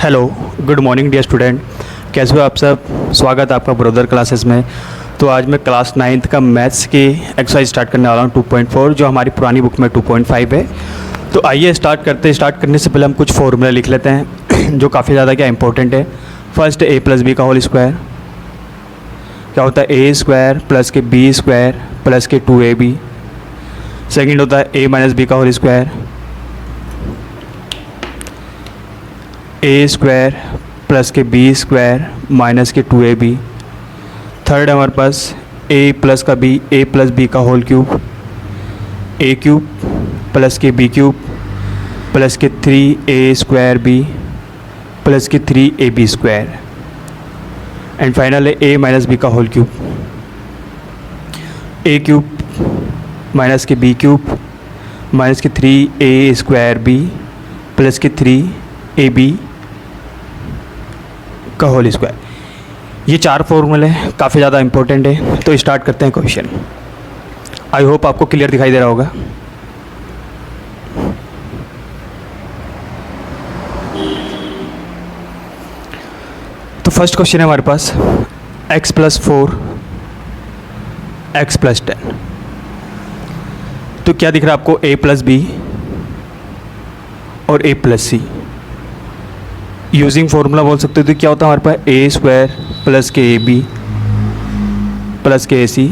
Hello, good morning dear student. कैसे हो आप सब? स्वागत है आपका ब्रदर क्लासेस में। तो आज मैं क्लास 9th का मैथ्स की एक्सरसाइज स्टार्ट करने वाला हूँ 2.4, जो हमारी पुरानी बुक में 2.5 है। तो आइए स्टार्ट करने से पहले हम कुछ फॉर्मूला लिख लेते हैं जो काफ़ी ज़्यादा क्या इंपॉर्टेंट है। फर्स्ट ए प्लस बी का होल स्क्वायर क्या होता है? ए स्क्वायर प्लस के बी स्क्वायर प्लस के 2ab। सेकेंड होता है ए माइनस बी का होल स्क्वायर, ए स्क्वायर प्लस के बी स्क्वायर माइनस के 2ab। थर्ड है हमारे पास ए प्लस का बी, ए प्लस बी का whole cube, A cube plus के बी क्यूब प्लस के 3a स्क्वायर बी प्लस के 3ab स्क्वायर। एंड फाइनल है ए माइनस बी का whole cube, A cube minus के बी क्यूब माइनस के 3a square B plus के 3ab का whole square. ये चार फॉर्मूले काफ़ी ज़्यादा इंपॉर्टेंट है। तो स्टार्ट करते हैं क्वेश्चन। आई होप आपको क्लियर दिखाई दे रहा होगा। तो फर्स्ट क्वेश्चन है हमारे पास x प्लस 4 x प्लस 10। तो क्या दिख रहा है आपको? a प्लस बी और a plus C. Using formula बोल सकते हो। तो क्या होता है हमारे पास? ए स्क्वायर प्लस के ए बी प्लस के ए सी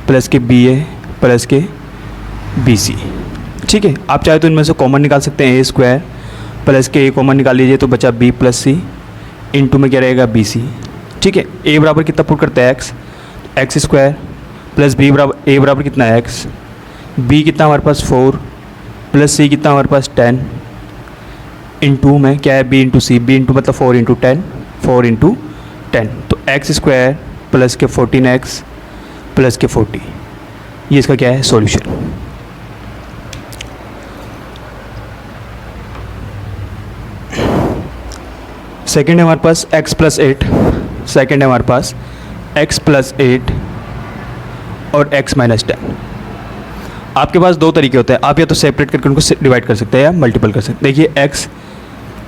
प्लस के बी ए प्लस के बी सी। ठीक है, आप चाहे तो इनमें से कॉमन निकाल सकते हैं। ए स्क्वायर प्लस के ए कॉमन निकाल लीजिए तो बचा बी प्लस सी, इनटू में क्या रहेगा? B C. ठीक है, ए बराबर कितना पुट करता है? X, X square plus B बराबर ए बराबर कितना है? एक्स। बी कितना हमारे पास? 4 प्लस सी कितना हमारे पास? 10। इंटू में क्या है? बी इंटू सी, बी इंटू मतलब 4 इंटू 10, 4 इंटू 10। तो एक्स स्क्वायर प्लस के 14x प्लस के 40, ये इसका क्या है? सॉल्यूशन। सेकेंड है हमारे पास x प्लस 8। सेकेंड है हमारे पास x प्लस 8 और x माइनस 10। आपके पास दो तरीके होते हैं। आप या तो सेपरेट करके उनको डिवाइड कर सकते हैं या मल्टीपल कर सकते हैं। देखिए x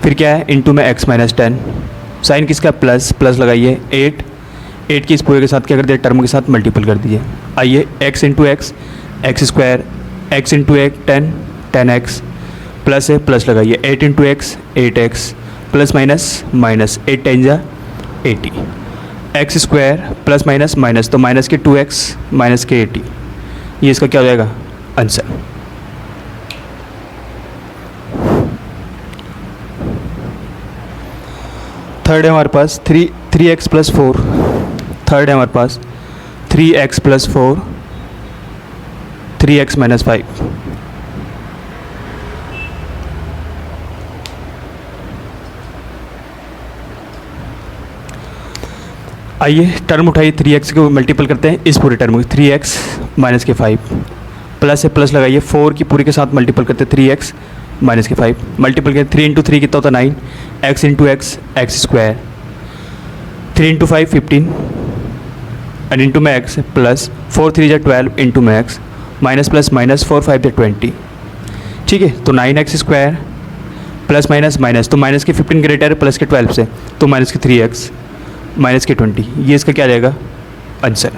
फिर क्या है? इंटू में x माइनस 10, साइन किसका? प्लस, प्लस लगाइए 8 की इस पूरे के साथ क्या कर दिया? टर्म के साथ मल्टीपल कर दीजिए। आइए x into x, X square, x into 10, 10x plus है, प्लस लगाइए 8 into x, 8x plus minus minus 8 time जा 80, x square plus minus minus, तो माइनस के 2x माइनस के 80, ये इसका क्या हो जाएगा? आंसर। थर्ड है हमारे पास 3x प्लस 4। थर्ड है हमारे पास 3x प्लस 4, 3x माइनस 5। आइए टर्म उठाइए, 3x को मल्टीपल करते हैं इस पूरे टर्म को, 3x माइनस के 5 प्लस है, प्लस लगाइए 4 की पूरी के साथ मल्टीपल करते हैं 3x माइनस के 5 मल्टीपल करें 3 इंटू 3 कितना होता है? 9, x into x, X square, 3 into 5 15 and into में एक्स प्लस 4 3 12 इंटू में एक्स माइनस प्लस माइनस 4 5 20। ठीक है, तो 9x square plus minus minus, तो माइनस के 15 ग्रेटर है प्लस के 12 से, तो माइनस के 3x माइनस के 20, ये इसका क्या रहेगा? आंसर।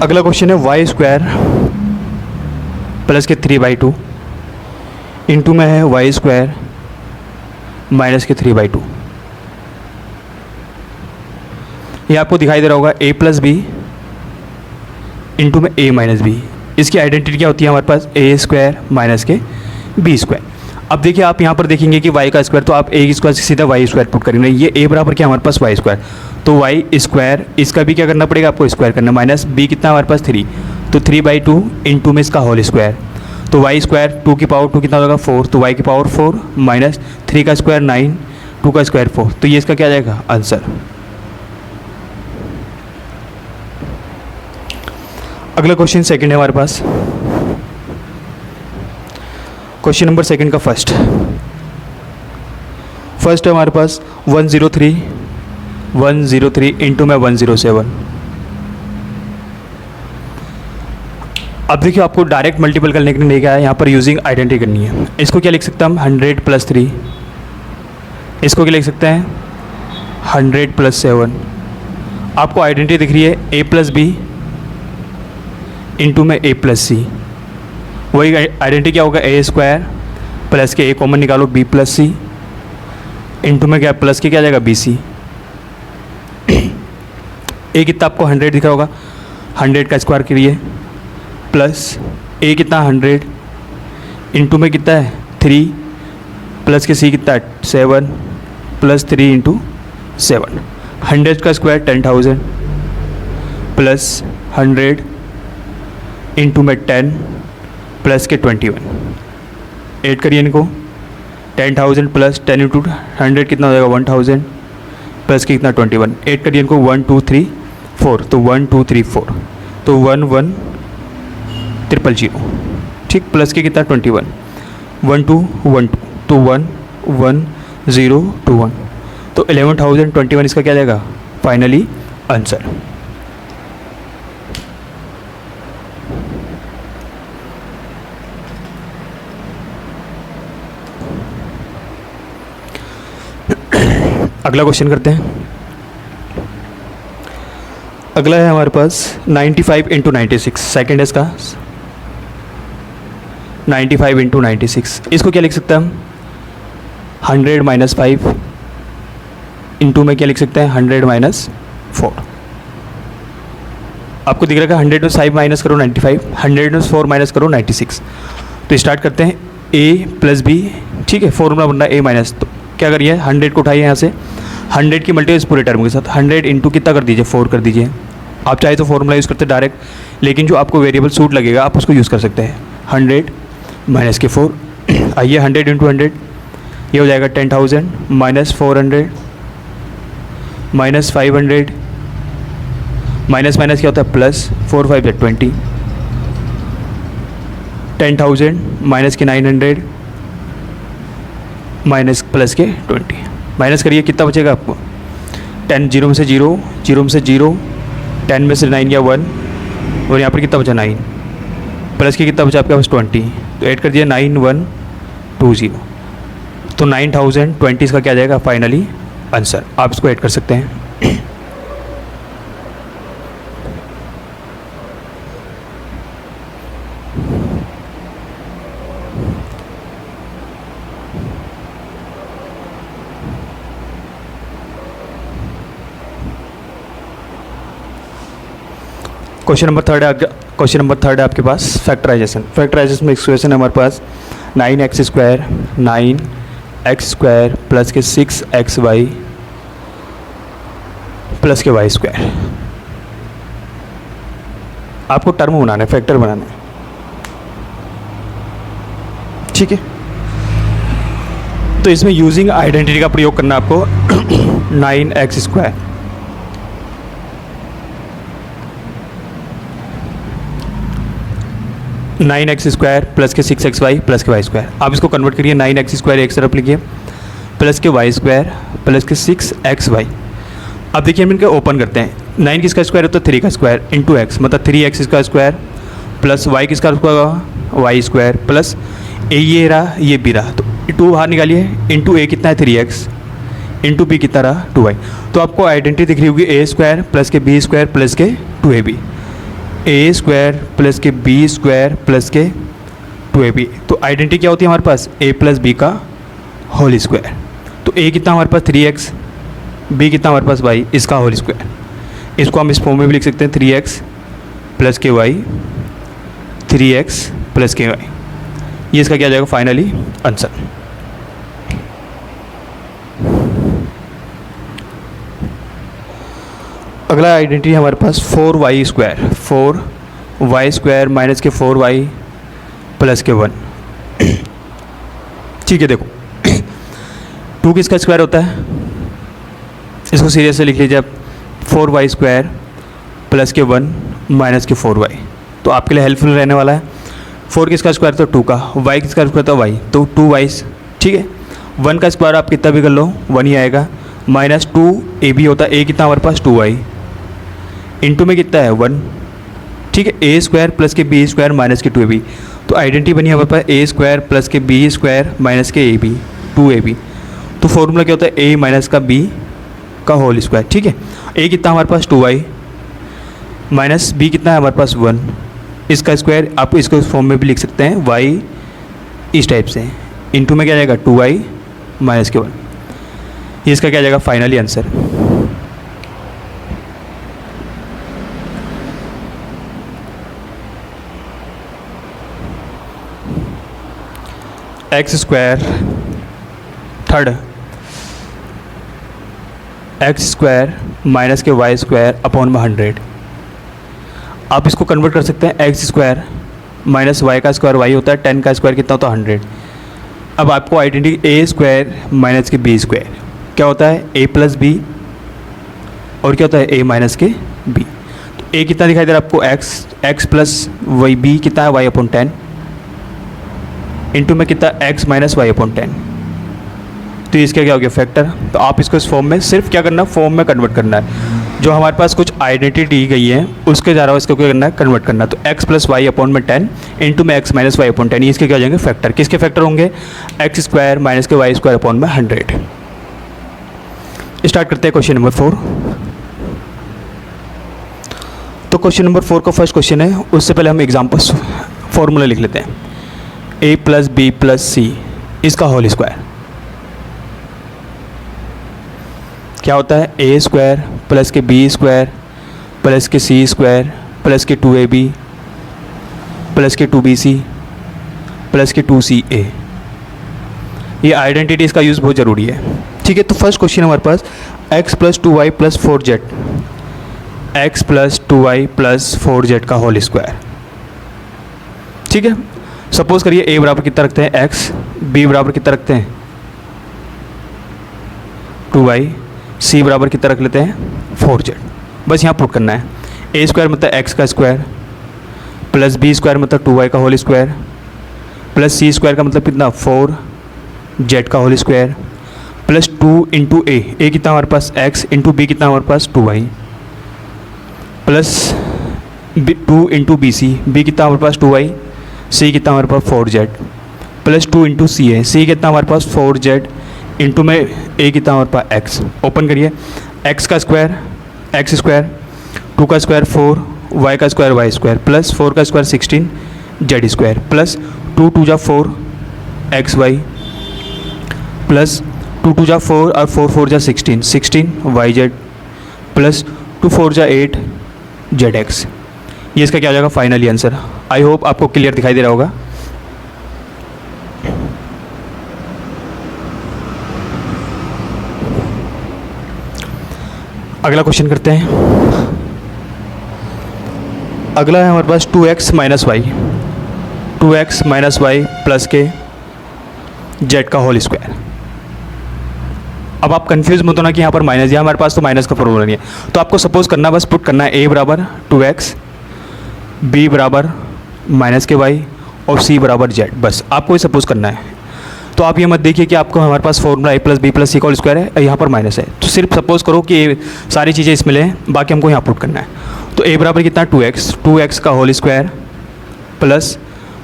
अगला क्वेश्चन है वाई स्क्वायर प्लस के 3/2 इंटू में है वाई स्क्वायर माइनस के 3/2। ये आपको दिखाई दे रहा होगा a प्लस बी इंटू में a माइनस बी। इसकी आइडेंटिटी क्या होती है हमारे पास? a स्क्वायर माइनस के b स्क्वायर। अब देखिए आप यहाँ पर देखेंगे कि y का स्क्वायर, तो आप a स्क्वायर से सीधा y स्क्वायर पुट करेंगे। ये a बराबर क्या हमारे पास? y स्क्वायर, तो y स्क्वायर इसका भी क्या करना पड़ेगा आपको? स्क्वायर करना, माइनस b कितना हमारे पास? 3, तो 3/2 इंटू में इसका होल स्क्वायर, तो y स्क्वायर 2 की पावर 2 कितना होगा? 4, तो y की पावर 4 माइनस 3 का स्क्वायर 9, 2 का स्क्वायर 4, तो ये इसका क्या जाएगा? आंसर। अगला क्वेश्चन सेकंड है हमारे पास। क्वेश्चन नंबर सेकंड का फर्स्ट है हमारे पास 103 इंटू में 107। अब देखिए आपको डायरेक्ट मल्टीपल करने के लिए नहीं गया है, यहाँ पर यूजिंग आइडेंटिटी करनी है। इसको क्या लिख सकते हैं हम 100 + 3, इसको क्या लिख सकते हैं 100 + 7। आपको आइडेंटिटी दिख रही है a + b इंटू में a + c। वही आइडेंटिटी क्या होगा a² प्लस के a कॉमन निकालो b + c इंटू में क्या प्लस के क्या जाएगा bc। a कितना आपको 100 दिख रहा होगा, 100 का स्क्वायर करिए प्लस a कितना 100 इंटू में कितना है 3 प्लस के c कितना है 7 प्लस 3 इंटू 7। 100 का स्क्वायर 10,000 प्लस 100 इंटू में 10 प्लस के 21। ऐड करिए इनको 10,000 प्लस 10 इंटू 100 कितना हो जाएगा 1,000 प्लस के कितना 21। ऐड करिए इनको 1 2 3 4 तो 1 2 3 4 तो 1 1 000 ठीक प्लस के कितना 21 1 2 1 2 तो 1 1 0 2 1 तो 11,021 इसका क्या जाएगा फाइनली आंसर। अगला क्वेश्चन करते हैं। अगला है हमारे पास 95 × 96। सेकेंड है इसका 95 × 96। इसको क्या लिख सकते हैं हम 100 - 5 इंटू में क्या लिख सकते हैं 100 - 4। आपको दिख रहा है 100 में 5 माइनस करो 95, 100 में 4 माइनस करो 96। तो स्टार्ट करते हैं a + b ठीक है, फॉर्मूला बनना a माइनस। तो क्या करिए 100 को उठाइए यहाँ से, 100 की मल्टीप्लाई इस पूरे टर्म के साथ 100 इंटू कितना कर दीजिए 4 कर दीजिए। आप चाहे तो फॉर्मूला यूज़ करते डायरेक्ट, लेकिन जो आपको वेरिएबल सूट लगेगा आप उसको यूज़ कर सकते हैं। 100 माइनस के 4 आइए 100 इंटू 100 ये हो जाएगा 10,000 माइनस 400 माइनस 500 माइनस माइनस क्या होता है प्लस 4 5 20 10,000 माइनस के 900 माइनस प्लस के 20। माइनस करिए कितना बचेगा आपको 10 0 में से 0 0 में से 0 10 में से 9 या 1 और यहाँ पर कितना बचा 9 प्लस के कितना बचा आपके पास 20। तो ऐड कर दिया 9120 तो 9,020 का क्या जाएगा फाइनली आंसर। आप इसको ऐड कर सकते हैं। क्वेश्चन नंबर थर्ड है आपके पास फैक्टराइजेशन। फैक्टराइजेशन में इक्वेशन है हमारे पास 9x² 9x² प्लस के 6xy प्लस के y²। आपको टर्म बनाना है, फैक्टर बनाना है ठीक है। तो इसमें यूजिंग आइडेंटिटी का प्रयोग करना आपको 9x² 9x² प्लस के 6xy प्लस के y²। आप इसको कन्वर्ट करिए 9x² एक तरफ लिखिए प्लस के y² प्लस के 6xy। अब देखिए हम इनके ओपन करते हैं। 9 किसका स्क्वायर होता है 3 का स्क्वायर इंटू एक्स मतलब 3x का स्क्वायर प्लस y किसका होगा y² प्लस ये रहा ये b रहा तो 2 बाहर निकालिए इंटू a कितना है 3x इंटू b कितना रहा 2y। तो आपको आइडेंटिटी दिख रही होगी a² प्लस के b² प्लस के 2ab a² प्लस के b² प्लस के 2ab। तो आइडेंटिटी क्या होती है हमारे पास a प्लस b का होल स्क्वायर। तो a कितना हमारे पास 3x b कितना हमारे पास y इसका होल स्क्वायर। इसको हम इस फॉर्म में भी लिख सकते हैं 3x प्लस के y 3x प्लस के y। ये इसका क्या जाएगा फाइनली आंसर। अगला आइडेंटिटी हमारे पास 4y² माइनस के 4y प्लस के 1 ठीक है। देखो 2 किसका स्क्वायर होता है इसको सीरियस से लिख लीजिए आप 4y² प्लस के 1 माइनस के 4y। तो आपके लिए हेल्पफुल रहने वाला है। 4 किसका स्क्वायर तो 2 का, y किसका स्क्वायर तो y तो 2y ठीक है। 1 का स्क्वायर आप कितना भी कर लो 1 ही आएगा माइनस 2ab होता है a कितना हमारे पास 2y इंटू में कितना है 1 ठीक है, ए स्क्वायर प्लस के बी स्क्वायर माइनस के 2ab। तो आइडेंटिटी बनी हमारे पास ए स्क्वायर प्लस के बी स्क्वायर माइनस के ए बी 2ab। तो फॉर्मूला क्या होता है, ए माइनस का बी का होल स्क्वायर। ठीक है, ए कितना हमारे पास 2y माइनस बी कितना है हमारे पास 1, इसका स्क्वायर आप इसको इस फॉर्म में भी लिख सकते हैं y इस टाइप से, इनटू में क्या जाएगा 2y माइनस के 1। ये इसका क्या जाएगा finally answer. X square third x square minus के वाई स्क्वायर अपॉन में 100। आप इसको कन्वर्ट कर सकते हैं, एक्स स्क्वायर माइनस वाई का स्क्वायर वाई होता है, 10 का स्क्वायर कितना होता है 100। अब आपको आइडेंटिटी ए स्क्वायर माइनस के बी स्क्वायर क्या होता है, ए प्लस बी और क्या होता है ए माइनस के बी। तो ए कितना दिखाई दे रहा है आपको एक्स प्लस वाई, बी कितना है वाई अपॉन 10 इंटू में कितना एक्स माइनस वाई अपॉन 10। तो इसका क्या हो गया फैक्टर। तो आप इसको इस फॉर्म में सिर्फ क्या करना है, फॉर्म में कन्वर्ट करना है। जो हमारे पास कुछ आइडेंटिटी दी गई है उसके द्वारा इसको क्या करना है, कन्वर्ट करना है। तो एक्स प्लस वाई अपॉन में 10 इंटू में एक्स माइनस वाई अपॉन 10, ये इसके क्या हो जाएंगे फैक्टर। किसके फैक्टर होंगे, एक्स स्क्वायर माइनस के वाई स्क्वायर अपॉन में 100। स्टार्ट करते हैं क्वेश्चन नंबर 4। तो क्वेश्चन नंबर 4 का फर्स्ट क्वेश्चन है, उससे पहले हम एग्जाम्पल फॉर्मूला लिख लेते हैं। ए प्लस बी प्लस सी इसका होल स्क्वायर क्या होता है, ए स्क्वायर प्लस के बी स्क्वायर प्लस के सी स्क्वायर प्लस के 2ab प्लस के 2bc प्लस के 2ca। ये आइडेंटिटी इसका यूज़ बहुत ज़रूरी है। ठीक है, तो फर्स्ट क्वेश्चन हमारे पास x plus 2y plus 4z, x plus 2y plus 4z का होल स्क्वायर। ठीक है, सपोज करिए a बराबर कितना रखते हैं x, b बराबर कितना रखते हैं 2y, c बराबर कितना रख लेते हैं 4z। बस यहाँ पुट करना है, a स्क्वायर मतलब x का स्क्वायर प्लस b स्क्वायर मतलब 2y का whole square plus c square का मतलब कितना 4z का whole square plus 2 into a कितना हमारे पास x इंटू b कितना हमारे पास 2y प्लस 2 इंटू बी कितना हमारे पास 2y, c कितना हमारे पास 4z प्लस 2 इंटू c कितना हमारे पास 4z इंटू में a कितना हमारे पास x। ओपन करिए, x का स्क्वायर x स्क्वायर, 2 का स्क्वायर 4, y का स्क्वायर y स्क्वायर प्लस 4 का स्क्वायर 16 z स्क्वायर प्लस 2 2 जा 4 xy प्लस 2 2 जा 4 और 4 4 जा 16 yz प्लस 2 4 जा 8 zx। ये इसका क्या हो जाएगा फाइनली आंसर। आई होप आपको क्लियर दिखाई दे रहा होगा। अगला क्वेश्चन करते हैं। अगला है हमारे पास 2x minus Y, 2x minus Y plus के z का होल स्क्वायर। अब आप कंफ्यूज मत होना कि यहाँ पर माइनस, यहाँ हमारे पास तो माइनस का फॉर्मूला नहीं है। तो आपको सपोज करना, बस पुट करना है a बराबर 2x, b बराबर माइनस के y और c बराबर z। बस आपको ये सपोज करना है। तो आप ये मत देखिए कि आपको हमारे पास formula a plus B plus C का होल स्क्वायर है, यहाँ पर माइनस है। तो सिर्फ सपोज करो कि ये सारी चीज़ें इसमें लें, बाकी हमको यहाँ पुट करना है। तो a बराबर कितना 2x का whole square plus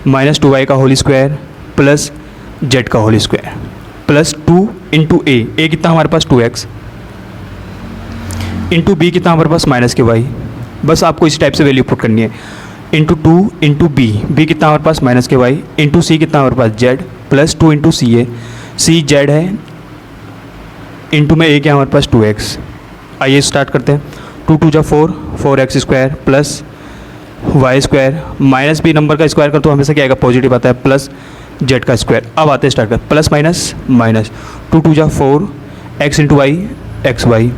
minus 2y का होल स्क्वायर प्लस z का whole square plus 2 into a कितना हमारे पास 2x इंटू b कितना हमारे पास माइनस के y। बस आपको इस टाइप से वैल्यू पुट करनी है। इंटू 2 इंटू b कितना हमारे पास माइनस के y इंटू c कितना हमारे पास z plus 2 into c z है इंटू में a क्या हमारे पास 2x। आइए स्टार्ट करते हैं। 2 2 जा 4x square plus Y square minus b number का स्क्वायर कर तो हमेशा क्या आएगा पॉजिटिव आता है प्लस z का स्क्वायर। अब आते हैं स्टार्ट कर प्लस माइनस माइनस 2 2 जा 4 x into Y X Y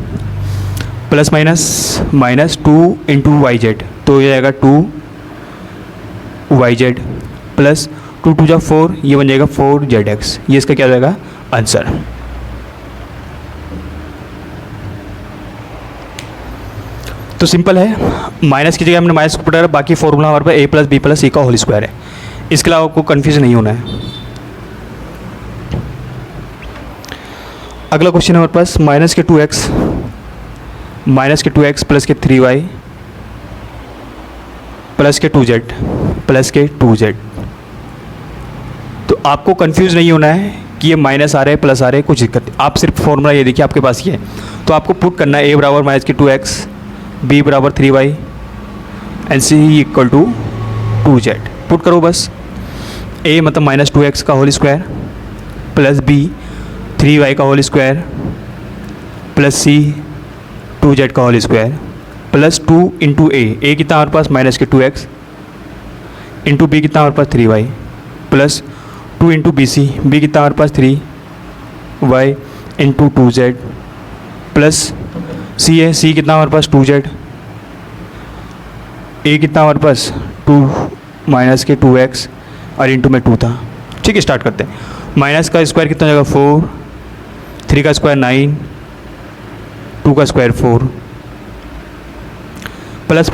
plus minus minus 2 into Y Z, तो ये आएगा 2 वाई जेड प्लस 2 2 जा 4, ये बन जाएगा 4zx। ये इसका क्या हो जाएगा आंसर। तो सिंपल है, माइनस की जगह हमने माइनस को पुट करा, बाकी फॉर्मूला हमारे पास a plus B plus C का होल स्क्वायर है। इसके अलावा आपको कन्फ्यूज नहीं होना है। अगला क्वेश्चन हमारे पास माइनस के 2x प्लस के 3y प्लस के 2z प्लस के 2z। तो आपको कंफ्यूज नहीं होना है कि ये माइनस आ रहे हैं प्लस आ रहे हैं, कुछ दिक्कत नहीं। आप सिर्फ फॉर्मूला ये देखिए आपके पास ये है, तो आपको पुट करना है a बराबर माइनस के 2x, b बराबर 3y and c equal to 2z। Put करो बस। a मतलब माइनस 2x का whole square plus b 3y का whole square plus c 2z का whole square plus 2 into a कितना हमारे पास माइनस के 2x इंटू b कितना हमारे पास 3y प्लस 2 इंटू b कितना हमारे पास 3y into 2z plus c कितना हमारे पास 2z, a कितना हमारे पास 2 माइनस के 2x और इंटू में 2 था। ठीक है, स्टार्ट करते हैं। माइनस का स्क्वायर कितना हो जाएगा 4, 3 का स्क्वायर 9, 2 का स्क्वायर 4 प्लस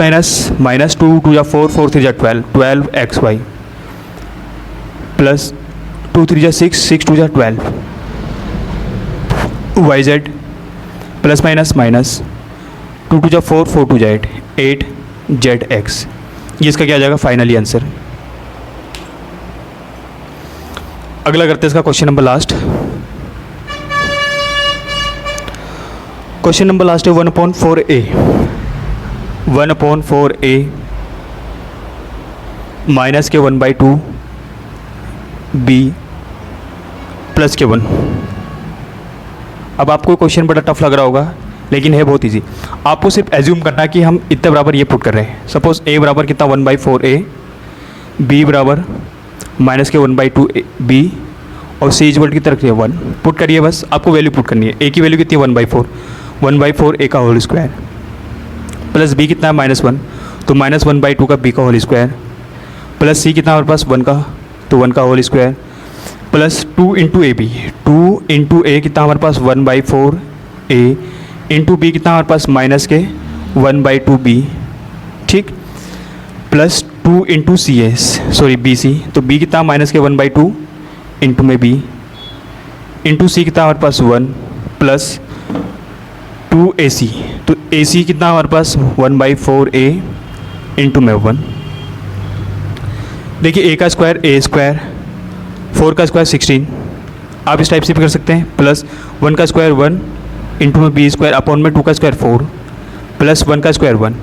माइनस 2 2 या 4 4 3 जा 12 xy प्लस 2 3 जा 6 6 2 जा 12 yz प्लस माइनस 2 2 जा 4 4 2 जा 8 zx। ये इसका क्या आ जाएगा फाइनली आंसर। अगला करते हैं इसका question number last. Question number last है 1/4a 1/4a माइनस के 1/2 b प्लस के 1। अब आपको क्वेश्चन बड़ा टफ लग रहा होगा लेकिन है बहुत इजी। आपको सिर्फ एज्यूम करना है कि हम इतने बराबर ये पुट कर रहे हैं। सपोज a बराबर कितना 1/4a, b बराबर माइनस के 1/2 b और c इक्वल की तरफ 1 पुट करिए। बस आपको वैल्यू पुट करनी है। a की वैल्यू कितनी है 1/4 a का होल स्क्वायर प्लस b कितना है -1 तो -1/2 का b का होल स्क्वायर प्लस c कितना हमारे पास 1 का तो 1 का whole square plus 2 into A B 2 into A कितना हमारे पास 1/4 a इंटू बी कितना हमारे पास माइनस के 1/2 b। ठीक, plus 2 into C S sorry B C तो b कितना माइनस के 1/2 इंटू में b इंटू सी कितना हमारे पास 1 प्लस 2 AC तो AC कितना हमारे पास 1/4 a इंटू में 1। देखिए a का स्क्वायर a स्क्वायर 4 का स्क्वायर 16 आप इस टाइप से भी कर सकते हैं प्लस 1 का स्क्वायर 1 इंटू में b स्क्वायर अपॉन में 2 का स्क्वायर 4 प्लस 1 का स्क्वायर 1।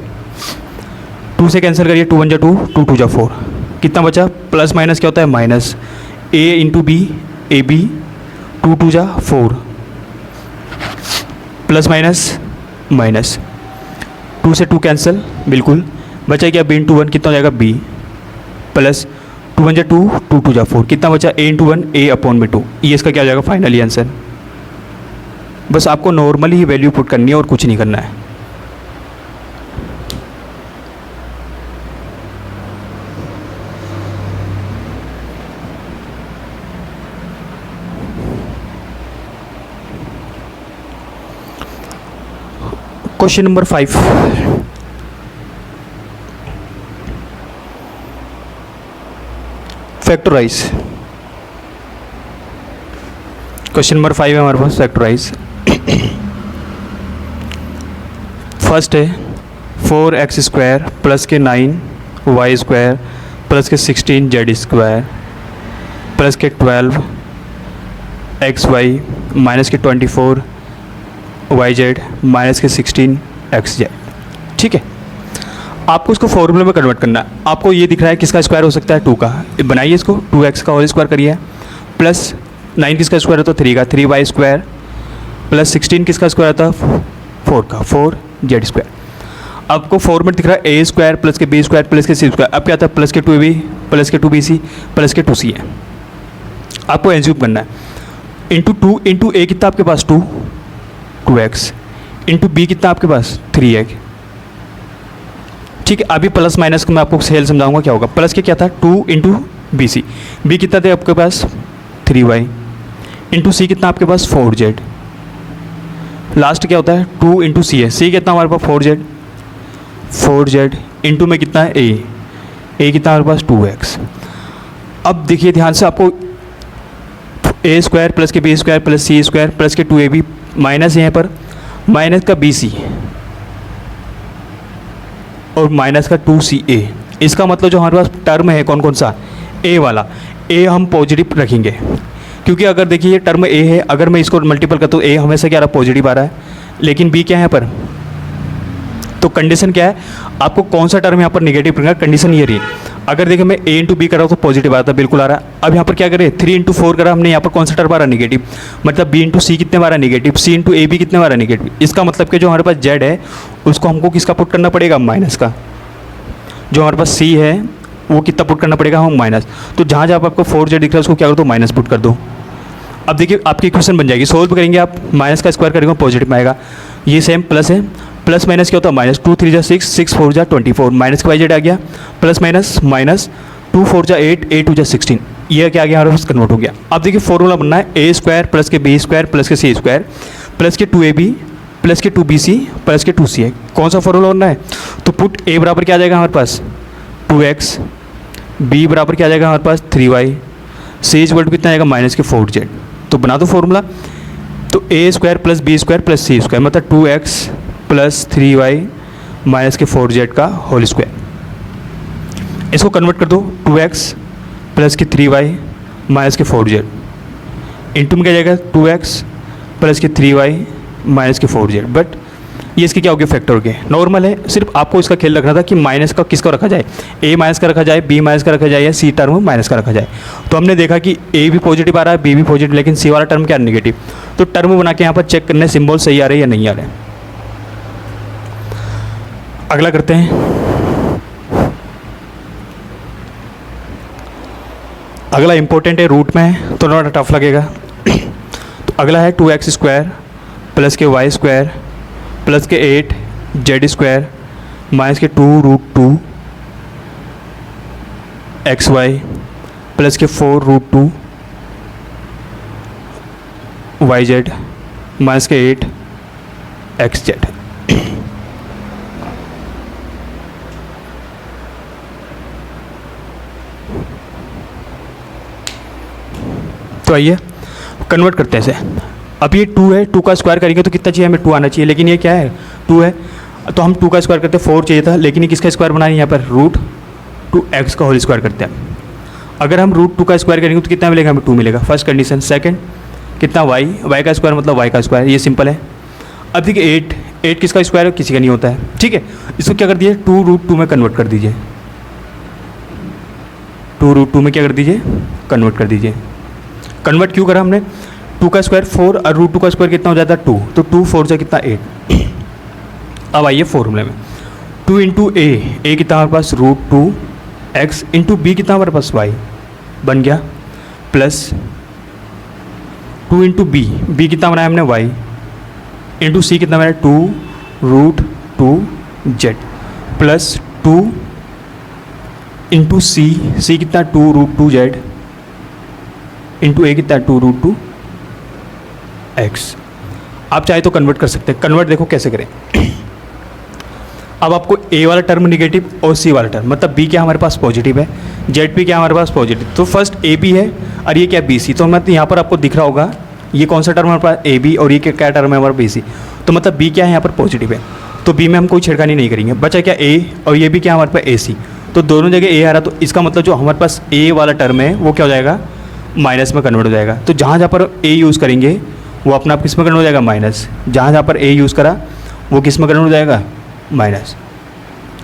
2 से कैंसिल करिए 2 1 जा 2 2 2 जा 4 कितना बचा प्लस माइनस क्या होता है minus a into B A B 2 2 जा 4 प्लस माइनस 2 से 2 कैंसिल बिल्कुल बचा क्या b इंटू 1 कितना हो जाएगा b प्लस 2 1 जा 2 2 2 जा 4 कितना बचा a इंटू 1 a अपॉन में 2। ये इसका क्या हो जाएगा फाइनली आंसर। बस आपको नॉर्मली ही वैल्यू पुट करनी है और कुछ नहीं करना है। Question number 5 factorise. Question number 5 है हमारे पास फैक्टराइज। फर्स्ट है 4x स्क्वायर प्लस के 9y स्क्वायर प्लस के 16 z स्क्वायर प्लस के 12 xy माइनस के 24 yz माइनस के 16 xz। ठीक है, आपको इसको फॉर्मूले में कन्वर्ट करना है। आपको ये दिख रहा है किसका स्क्वायर हो सकता है 2 का, बनाइए इसको 2x का होल स्क्वायर करिए प्लस 9 किसका स्क्वायर है तो 3 का 3y स्क्वायर प्लस 16 किसका स्क्वायर था 4 का 4z स्क्वायर। आपको फॉर्मेट दिख रहा है a स्क्वायर प्लस के b स्क्वायर प्लस के c स्क्वायर। अब क्या था प्लस के 2ab प्लस के 2bc प्लस के 2c है। आपको एज्यूम करना है इंटू 2 इंटू a कितना आपके पास 2x इंटू b कितना आपके पास 3x। ठीक है, अभी प्लस माइनस को मैं आपको सेल समझाऊंगा क्या होगा। प्लस के क्या था 2 इंटू बी सी, बी कितना थे आपके पास 3y इंटू सी कितना आपके पास 4z। लास्ट क्या होता है 2 इंटू सी है, सी कितना हमारे पास 4z इंटू में कितना है a कितना हमारे पास 2x। अब देखिए ध्यान से, आपको a स्क्वायर प्लस के b square plus c square plus के 2ab माइनस यहाँ पर माइनस का bc और माइनस का 2ca इसका मतलब जो हमारे पास टर्म है कौन कौन सा, ए वाला, ए हम पॉजिटिव रखेंगे, क्योंकि अगर देखिए ये टर्म ए है, अगर मैं इसको मल्टीपल करता हूँ ए हमेशा क्या आ रहा है, पॉजिटिव आ रहा है, लेकिन बी क्या है यहाँ पर, तो कंडीशन क्या है, आपको कौन सा टर्म यहाँ पर निगेटिव रखना, कंडीशन ये रही। अगर देखिए मैं ए इंटू बी कर रहा हूँ तो पॉजिटिव आता है, बिल्कुल आ रहा है। अब यहाँ पर क्या करें, 3 इंटू 4 करा हमने, यहाँ पर कौन सा टर्म आ रहा है, निगेटिव, मतलब बी इंटू सी कितने बार negative, C into A B कितने बार निगेटिव। इसका मतलब कि जो हमारे पास जेड है उसको हमको किसका पुट करना पड़ेगा, माइनस का। जो हमारे पास सी है वो कितना पुट करना पड़ेगा, हम माइनस। तो जहाँ जहाँ आपको 4z दिख रहा है उसको क्या कर दो, माइनस पुट कर दो। अब देखिए आपकी इक्वेशन बन जाएगी, सोल्व करेंगे आप, माइनस का स्क्वायर करेंगे पॉजिटिव में आएगा, ये सेम प्लस है, प्लस माइनस क्या होता है, माइनस 2 3 जा 6, 6 4 जा 24, माइनस का वाई जेड आ गया, प्लस माइनस माइनस 2 4 जा 8, 8 2 जा 16, ये क्या आ गया हमारे पास, कन्वर्ट हो गया। अब देखिए फॉर्मूला बनना है ए स्क्वायर प्लस के बी स्क्वायर प्लस के सी स्क्वायर प्लस के 2ab प्लस के 2bc प्लस के 2ca। कौन सा फॉर्मूला बनना है, तो पुट ए बराबर क्या आ जाएगा हमारे पास 2x, बी बराबर क्या आ जाएगा हमारे पास 3y, सी इज वर्ड कितना आएगा माइनस के 4z। तो बना दो फॉर्मूला, तो A square plus B square plus C square मतलब 2x प्लस 3y माइनस के 4z का होल स्क्वायर। इसको कन्वर्ट कर दो, 2x प्लस के 3y माइनस के 4z इंटू में क्या जाएगा 2x प्लस के 3y माइनस के 4z। बट ये इसके क्या हो गया, फैक्टर हो गए, नॉर्मल है। सिर्फ आपको इसका खेल रखना था कि माइनस का किसका रखा जाए, ए माइनस का रखा जाए, बी माइनस का रखा जाए या सी टर्म माइनस का रखा जाए। तो हमने देखा कि ए भी पॉजिटिव आ रहा है, बी भी पॉजिटिव, लेकिन सी वाला टर्म क्या नेगेटिव। तो टर्म बना के यहाँ पर चेक करने सिंबल सही आ रहे हैं या नहीं आ रहे हैं। अगला करते हैं, अगला इंपॉर्टेंट है, रूट में है तो थोड़ा टफ लगेगा। तो अगला है 2x स्क्वायर प्लस के y स्क्वायर प्लस के 8z स्क्वायर माइनस के 2 रूट 2 xy प्लस के 4 रूट 2 yz माइनस के 8 xz। तो आइए कन्वर्ट करते हैं इसे। अब ये 2 है, 2 का स्क्वायर करेंगे तो कितना चाहिए हमें, 2 आना चाहिए, लेकिन ये क्या है 2 है, तो हम 2 का स्क्वायर करते हैं, 4 चाहिए था, लेकिन ये किसका स्क्वायर बनाए यहाँ पर, रूट 2x का होल स्क्वायर करते हैं। अगर हम रूट 2 का स्क्वायर करेंगे तो कितना मिलेगा हमें, 2 मिलेगा, फर्स्ट कंडीशन। सेकंड कितना y का स्क्वायर मतलब y का स्क्वायर, ये सिंपल है। अब देखिए 8 किसका स्क्वायर है, किसी का नहीं होता है, ठीक है। इसको क्या कर दीजिए 2 रूट 2 में कन्वर्ट कर दीजिए, 2 रूट 2 में क्या कर दीजिए, कन्वर्ट कर दीजिए। कन्वर्ट क्यों करा हमने, 2 का स्क्वायर 4 और रूट 2 का स्क्वायर कितना हो जाता है 2, तो 2 4 से कितना 8। अब आइए फॉर्मूले में, 2 इंटू ए कितना हमारे पास रूट 2x इंटू बी कितना हमारे पास y बन गया, प्लस 2 इंटू बी कितना बनाया हमने y इंटू सी कितना बनाया 2 रूट 2z प्लस 2 इंटू सी कितना 2 रूट 2z इंटू ए कितना 2 रूट 2x। आप चाहे तो कन्वर्ट कर सकते हैं, कन्वर्ट देखो कैसे करें। अब आपको ए वाला टर्म निगेटिव और सी वाला टर्म मतलब बी क्या हमारे पास पॉजिटिव है, जेड पी क्या हमारे पास पॉजिटिव, तो फर्स्ट ए बी है और ये क्या बी सी। तो मतलब यहाँ पर आपको दिख रहा होगा ये कौन सा टर्म हमारे पास ए बी और ये क्या टर्म है हमारा बी सी। तो मतलब बी क्या है यहाँ पर पॉजिटिव है, तो बी में हम कोई छेड़खानी नहीं करेंगे। बचा क्या ए और ये भी क्या हमारे पास ए सी, तो दोनों जगह ए आ रहा, तो इसका मतलब जो हमारे पास ए वाला टर्म है वो क्या हो जाएगा, माइनस में कन्वर्ट हो जाएगा। तो जहाँ जहाँ पर ए यूज़ करेंगे वो अपना आप किस में कन्वर्ट हो जाएगा, माइनस। जहाँ जहाँ पर ए यूज़ करा वो किस में कन्वर्ट हो जाएगा, माइनस।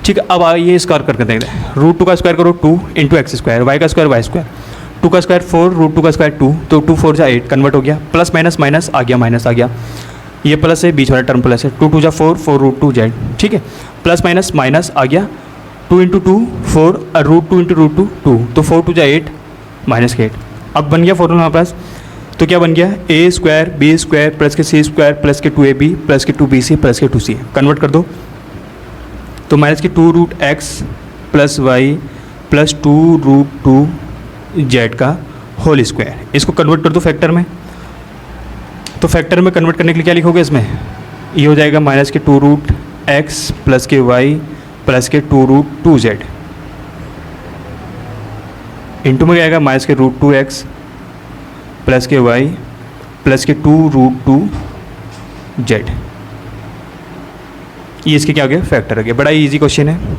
ठीक है, अब आइए स्क्वायर करके देखते हैं। रूट 2 का स्क्वायर करो 2 इंटू एक्स स्क्वायर, वाई का स्क्वायर वाई स्क्वायर, 2 का स्क्वायर 4 रूट 2 का स्क्वायर 2, तो 2 4 जा 8 कन्वर्ट हो गया, प्लस माइनस माइनस आ गया, माइनस आ गया, ये प्लस है, बीच वाला टर्म प्लस है, 2 2 जा 4 4 रूट 2 जेड, ठीक है, प्लस माइनस माइनस आ गया, 2 इंटू 2 4 और रूट 2 इंटू रूट 2 2, तो 4 2 जा 8 माइनस के 8। अब बन गया फॉर्मूला हमारे पास, तो क्या बन गया ए स्क्वायर बी स्क्वायर प्लस के सी स्क्वायर प्लस के 2ab प्लस के 2bc प्लस के 2c। कन्वर्ट कर दो, तो माइनस के 2 root X plus Y plus 2 root 2 Z का होल स्क्वायर। इसको कन्वर्ट कर दो फैक्टर में, तो फैक्टर में कन्वर्ट करने के लिए क्या लिखोगे इसमें, ये हो जाएगा माइनस के 2 रूट एक्स प्लस के वाई प्लस के 2 रूट 2 जेड इंटू में क्या आएगा माइनस के रूट 2 एक्स प्लस के वाई प्लस के 2 रूट 2 जेड। ये इसके क्या हो गया, फैक्टर हो गया। बड़ा ही ईजी क्वेश्चन है।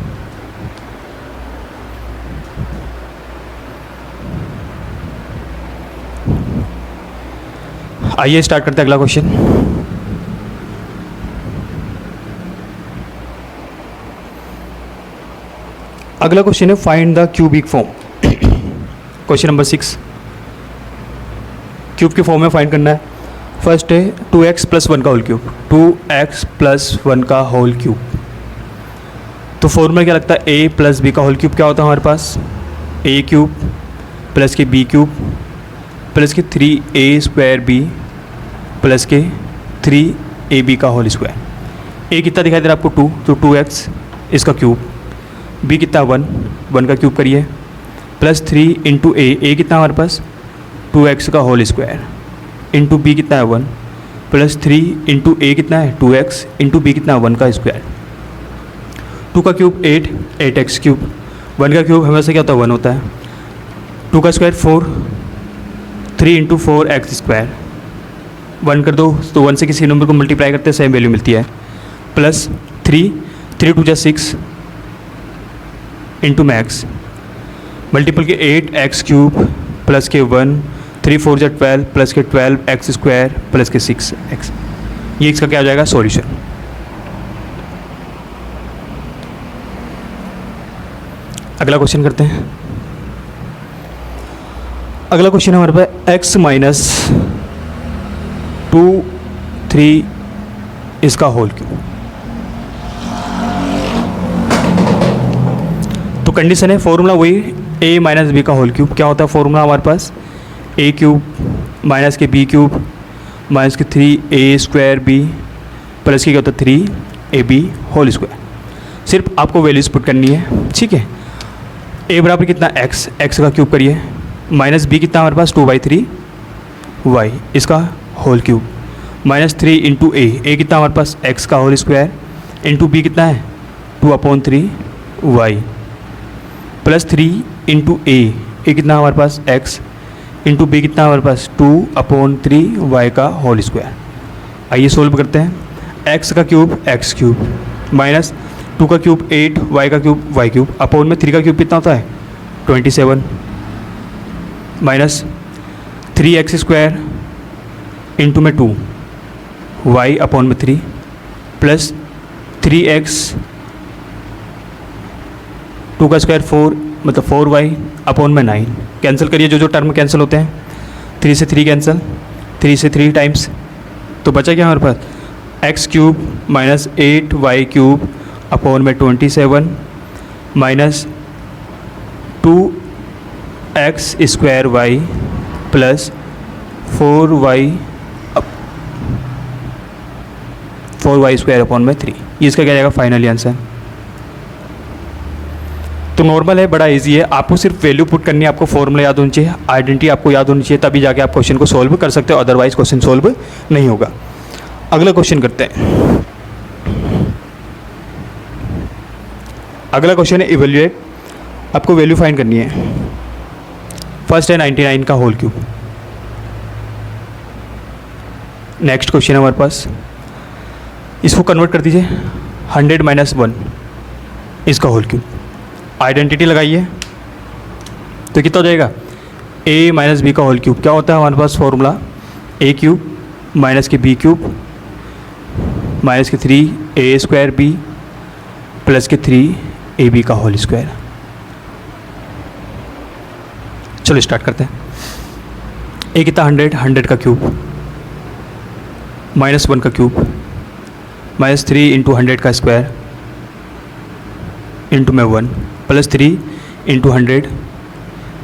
आइए स्टार्ट करते हैं अगला क्वेश्चन। अगला क्वेश्चन है find the cubic form. Question number 6 cube के फॉर्म में फाइंड करना है। फर्स्ट है 2x + 1 का होल क्यूब, 2x + 1 का होल क्यूब। तो फॉर्मूला क्या लगता है, a + b का होल क्यूब क्या होता है हमारे पास, a³ + के b³ + के 3a² b + के 3ab का होल स्क्वायर। a कितना दिखाई दे रहा है आपको 2, तो 2x इसका क्यूब, b कितना 1 का क्यूब करिए, + 3 × a कितना हमारे पास 2x का होल स्क्वायर, इंटू b कितना है 1, + 3 × a कितना है 2x, इंटू b कितना 1 का स्क्वायर। 2 का क्यूब 8x³, 1 का क्यूब हमेशा क्या होता है 1 होता है, 2 का स्क्वायर 4, 3 × 4x², 1 कर दो तो 1 से किसी नंबर को मल्टीप्लाई करते हैं सेम वैल्यू मिलती है, + 3 2 × 6 इंटू मैक्स मल्टीपल के 8x³ + के 1, 3 4 = 12 + के 12x² + के 6x। ये इसका क्या हो जाएगा सॉल्यूशन। अगला क्वेश्चन करते हैं। अगला क्वेश्चन हमारे पास x - 2 3 इसका होल क्यूब। तो कंडीशन है फॉर्मूला वही a - b का होल क्यूब। क्या होता है फॉर्मूला हमारे पास, a³ - के b³ - के 3a² b + के क्या होता है 3ab होल स्क्वायर। सिर्फ आपको वैल्यूज पुट करनी है, ठीक है। a बराबर कितना x का क्यूब करिए, माइनस b कितना हमारे पास 2/3 y इसका होल क्यूब, -3 × a कितना हमारे पास x का होल स्क्वायर, इंटू b कितना है 2/3 y, + 3 × a कितना हमारे पास x, इंटू b कितना हमारे पास 2/3 y का होल स्क्वायर। आइए सोल्व करते हैं। x का क्यूब x³ माइनस 2 का क्यूब 8, y का क्यूब y³ अपॉन में 3 का क्यूब कितना होता है 27, माइनस 3x² इंटू में 2 y अपॉन में 3 + 3x 2 का स्क्वायर 4 मतलब 4y अपॉन में 9। कैंसिल करिए, जो टर्म कैंसिल होते हैं, 3 से 3 कैंसिल, 3 से 3 टाइम्स, तो बचा क्या हमारे पास x³ माइनस 8y³ अपॉन में 27 minus 2x² y + 4y² upon में 3। ये इसका क्या जाएगा फाइनली आंसर। तो नॉर्मल है, बड़ा इजी है, आपको सिर्फ वैल्यू पुट करनी है, आपको फॉर्मूला याद होनी चाहिए, आइडेंटिटी आपको याद होनी चाहिए, तभी जाके आप क्वेश्चन को सॉल्व कर सकते हो, अदरवाइज क्वेश्चन सॉल्व नहीं होगा। अगला क्वेश्चन करते हैं। अगला क्वेश्चन है इवेल्युएट। आपको वैल्यू फाइंड करनी है। फर्स्ट है 99 का होल क्यूब। नेक्स्ट क्वेश्चन है हमारे पास, इसको कन्वर्ट कर दीजिए 100 - 1 इसका होल क्यूब। आइडेंटिटी लगाइए तो कितना हो जाएगा a - b का होल क्यूब। क्या होता है हमारे पास फॉर्मूला, a³ - के b³ - के 3a² b + के 3ab का होल स्क्वायर। चलो स्टार्ट करते हैं। a कितना 100 का क्यूब, -1 का क्यूब, -3 × 100 का स्क्वायर इंटू में 1 + 3 × 100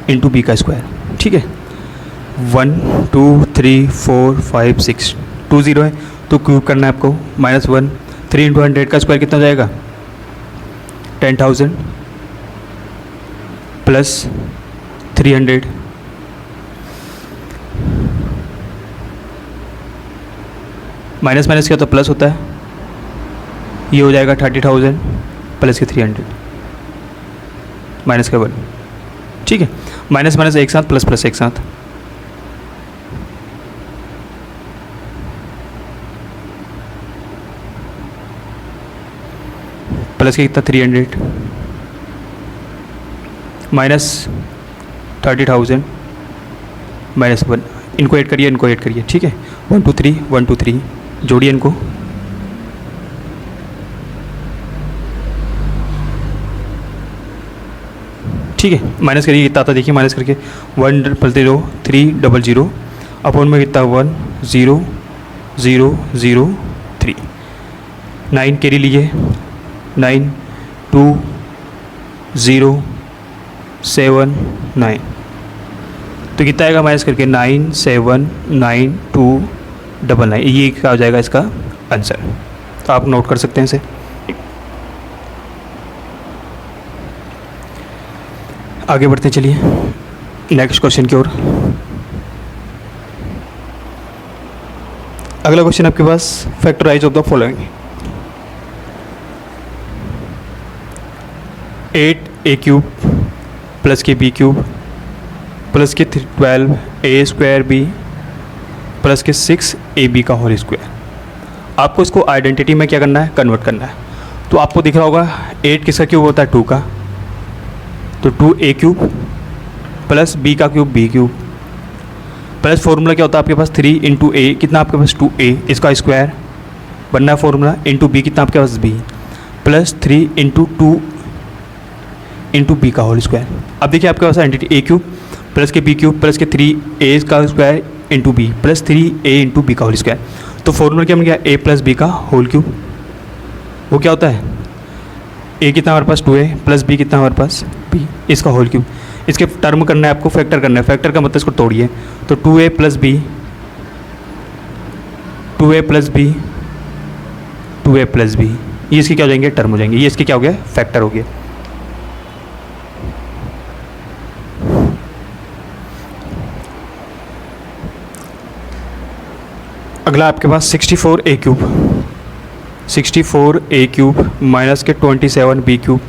इंटू b का स्क्वायर, ठीक है। 1 2 3 4 5 6 2 0 है तो क्यूब करना है आपको, -1 3 × 100 का स्क्वायर कितना हो जाएगा 10,000 + 300 माइनस माइनस क्या होता है प्लस होता है, ये हो जाएगा 30,000 + के 300 माइनस का 1, ठीक है। माइनस माइनस एक साथ, प्लस प्लस एक साथ, प्लस के कितना 300 माइनस 30,000 -1, इनको ऐड करिए, ठीक है। 1 2 3 1 2 3 जोड़िए इनको। ठीक है, माइनस करिए, कितना आता देखिए, माइनस करके 1 0 3 0 0 अपॉन में कितना 1 0 0 0 3 9 कैरी लीजिए, 9 2 0 7 9 तो कितना आएगा माइनस करके 9 7 9 2 9 ये क्या हो जाएगा इसका आंसर। तो आप नोट कर सकते हैं इसे। आगे बढ़ते चलिए नेक्स्ट क्वेश्चन की ओर। अगला क्वेश्चन आपके पास factorise of the following 8a³ plus के b³ प्लस के 12a² प्लस के 6ab का होल स्क्वायर। आपको इसको आइडेंटिटी में क्या करना है, कन्वर्ट करना है। तो आपको दिख रहा होगा 8 किसका क्यूब होता है 2 का, तो 2a³ प्लस b का क्यूब b³ प्लस फॉर्मूला क्या होता है आपके पास 3 इंटू a, कितना आपके पास 2a इसका स्क्वायर बनना है फॉर्मूला, इंटू b कितना आपके पास b plus 3 into 2 into b का होल स्क्वायर। अब देखिए आपके पास आइडेंटिटी a³ प्लस के b³ प्लस के 3a का square into b plus 3a into b का होल स्क्वायर। तो फॉर्मूला क्या बन गया a प्लस b का होल क्यूब। वो क्या होता है a कितना हमारे पास 2a प्लस b कितना हमारे पास b इसका होल क्यूब। इसके टर्म करना है आपको, फैक्टर करना है। फैक्टर का मतलब इसको तोड़िए, तो 2a plus b 2a plus b 2a plus b ये इसके क्या हो जाएंगे, टर्म हो जाएंगे। ये इसके क्या हो गया, फैक्टर हो गया। अगला आपके पास 64a³ माइनस के 27b³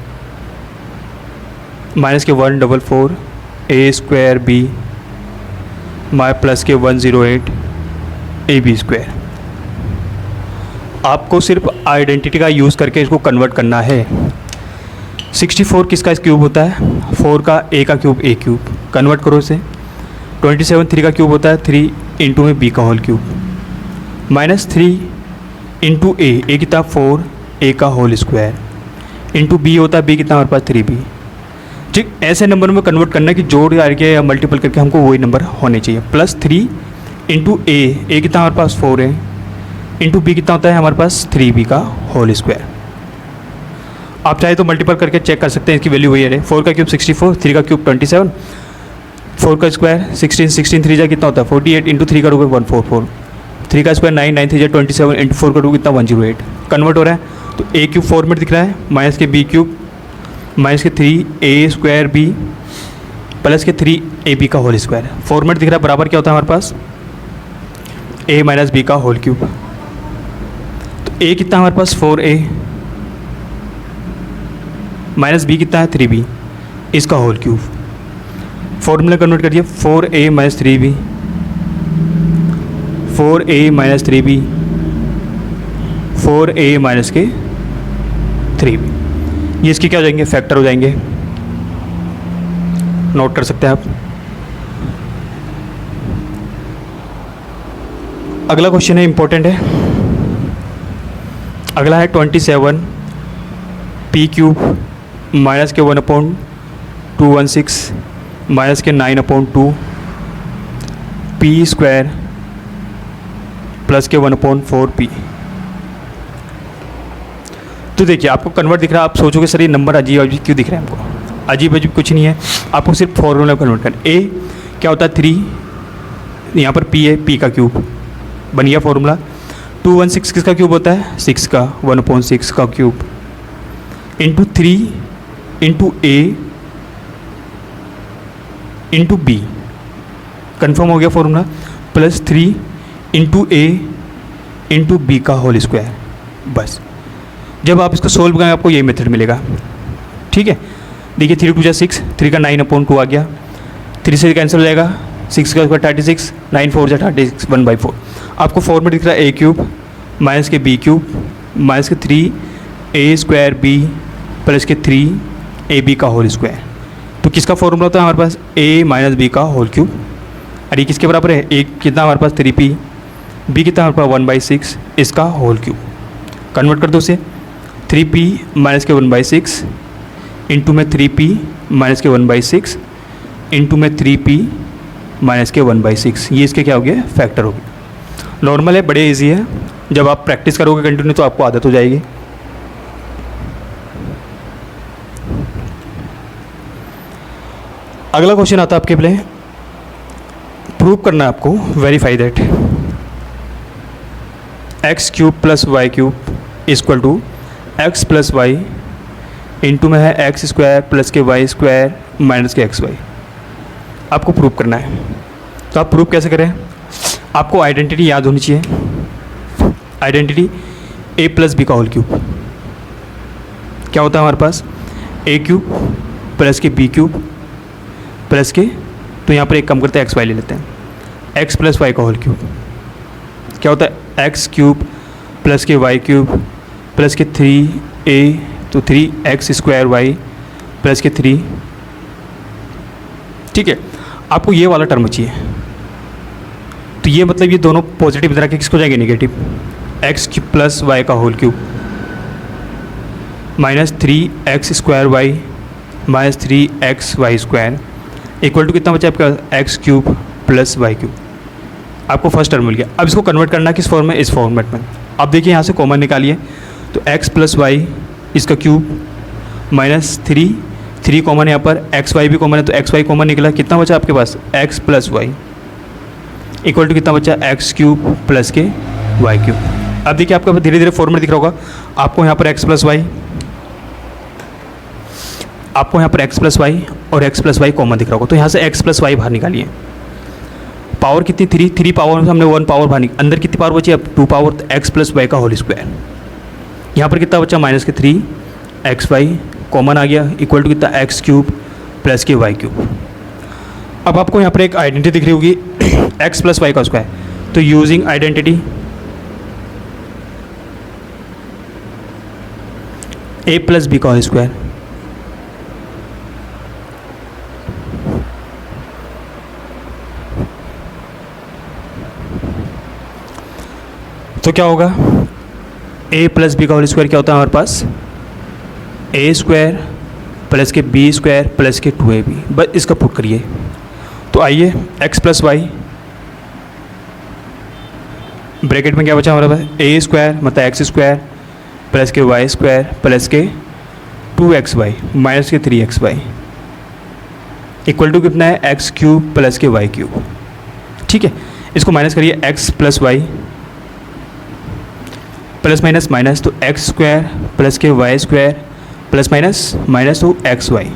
माइनस के 144a² माइ प्लस के 108ab²। आपको सिर्फ आइडेंटिटी का यूज़ करके इसको कन्वर्ट करना है। 64 किसका क्यूब होता है, 4 का a का क्यूब a³ कन्वर्ट करो इसे। 27 3 का क्यूब होता है 3 इंटू में b का whole cube minus 3 into a कितना 4 a का होल स्क्वायर इंटू b होता है b कितना हमारे पास 3b। ठीक, ऐसे नंबर में कन्वर्ट करना है कि जोड़ करके या मल्टीपल करके हमको वही नंबर होने चाहिए। प्लस 3 इंटू a कितना हमारे पास 4 है इंटू b कितना होता है हमारे पास 3b का होल स्क्वायर। आप चाहे तो मल्टीपल करके चेक कर सकते हैं, इसकी वैल्यू वही है। 4 का क्यूब 64, 3 का क्यूब 27, 4 का स्क्वायर 16, 16 3 जा कितना होता है 48 इंटू 3 करोगे 144, 3 का स्क्वायर 9, 9 3 जा 27 इंटू 4 करोगे कितना 108। कन्वर्ट हो रहा है तो a³ फॉर्मेट दिख रहा है माइनस के b³ माइनस के 3a² प्लस के 3ab का होल स्क्वायर। फॉर्मेट दिख रहा है बराबर क्या होता है हमारे पास a माइनस b का होल क्यूब। तो a कितना हमारे पास 4a माइनस b कितना है 3b इसका होल क्यूब। फॉर्मूला कन्वर्ट करिए 4a minus 3b 4a minus 3b 4a minus के 3b ये इसके क्या हो जाएंगे, फैक्टर हो जाएंगे। नोट कर सकते हैं आप। अगला क्वेश्चन है, इंपॉर्टेंट है। अगला है 27p³ माइनस के 1/216 माइनस के 9/2 p² प्लस के 1/4p। तो देखिए आपको कन्वर्ट दिख रहा है, आप सोचोगे सर ये नंबर अजीब अजीब क्यों दिख रहा है हमको। अजीब अजीब कुछ नहीं है, आपको सिर्फ फॉर्मूला कन्वर्ट करना। a क्या होता है 3, यहाँ पर p है, p का क्यूब बन गया फॉर्मूला। 216 किसका क्यूब होता है 6 का 1/6 का cube into 3 into a into b confirm हो गया formula, plus 3 into a into b का होल स्क्वायर। बस जब आप इसको सोल्व करेंगे आपको यही मेथड मिलेगा। ठीक है, देखिए 3 2 6, 3 का 9/2 आ गया, 3 से कैंसिल हो जाएगा, 6 का स्क्वायर 36, 9 4 36 1/4। आपको फॉर्मेट दिख रहा है a³ माइनस के b³ माइनस के 3a² b प्लस के 3ab का होल स्क्वायर। तो किसका फॉर्मूला होता है हमारे पास a माइनस b का होल क्यूब। और ये किसके बराबर है, एक कितना हमारे पास 3p, b कितना हमारे पास 1/6 इसका होल क्यूब। कन्वर्ट कर दो उसे, 3p माइनस के 1/6 इंटू में 3p माइनस के 1/6 इंटू में 3p माइनस के 1/6, ये इसके क्या हो गया, फैक्टर हो गया। नॉर्मल है, बड़े इजी है, जब आप प्रैक्टिस करोगे कंटिन्यू तो आपको आदत हो जाएगी। अगला क्वेश्चन आता है आपके लिए, प्रूव करना है आपको, verify that x cube plus Y cube equal to x plus y into में है एक्स स्क्वायर प्लस के वाई स्क्वायर माइनस के एक्स वाई। आपको प्रूव करना है, तो आप प्रूव कैसे करें, आपको आइडेंटिटी याद होनी चाहिए। आइडेंटिटी ए प्लस बी का होल क्यूब क्या होता है हमारे पास, ए क्यूब प्लस के बी क्यूब प्लस के, तो यहाँ पर एक कम करते हैं एक्स वाई ले लेते हैं, एक्स प्लस वाई का होल क्यूब क्या होता है, एक्स क्यूब प्लस के वाई क्यूब प्लस के 3a, तो 3x स्क्वायर वाई प्लस के 3। ठीक है, आपको ये वाला टर्म चाहिए, तो ये मतलब ये दोनों पॉजिटिव इधर के किसको जाएंगे, negative, X cube plus Y का whole cube minus 3x square Y minus 3x Y square equal to कितना बचा आपका, X cube plus Y cube. आपको फर्स्ट टर्म मिल गया। अब इसको कन्वर्ट करना किस फॉर्म में, इस फॉर्मेट में। अब देखिए यहाँ से कॉमन निकालिए, तो x प्लस वाई इसका क्यूब माइनस 3 कॉमन है यहाँ पर, एक्स वाई भी कॉमन है, तो एक्स वाई कॉमन निकला, कितना बचा आपके पास, x plus y equal to कितना बचा, एक्स क्यूब प्लस के वाई क्यूब। अब देखिए आपका धीरे धीरे फॉर्मेट दिख रहा होगा आपको, यहाँ पर x प्लस वाई, आपको यहाँ पर x प्लस वाई और x प्लस वाई कॉमन दिख रहा होगा, तो यहाँ से x प्लस वाई बाहर निकालिए। पावर कितनी, 3 पावर में हमने 1 पावर बाहर अंदर कितनी पावर बची, अब 2 पावर, तो x प्लस वाई का होल स्क्वायर। यहाँ पर कितना बचा, माइनस के 3 xy कॉमन आ गया इक्वल टू कितना, एक्स क्यूब प्लस के वाई क्यूब। अब आपको यहाँ पर एक आइडेंटिटी दिख रही होगी x प्लस वाई का स्क्वायर, तो using identity a plus b का होल स्क्वायर, तो क्या होगा, a प्लस बी का होल स्क्वायर क्या होता है हमारे पास, a स्क्वायर प्लस के b स्क्वायर प्लस के 2ab। बस इसका पुट करिए, तो आइए x प्लस वाई ब्रैकेट में क्या बचा हमारे पास, a स्क्वायर मतलब एक्स स्क्वायर प्लस के वाई स्क्वायर प्लस के 2xy माइनस के 3xy इक्वल टू कितना है, एक्स क्यूब प्लस के वाई क्यूब। ठीक है, इसको माइनस करिए, x plus Y plus minus minus, तो एक्स स्क्वायर प्लस के y square plus minus minus, तो एक्स वाई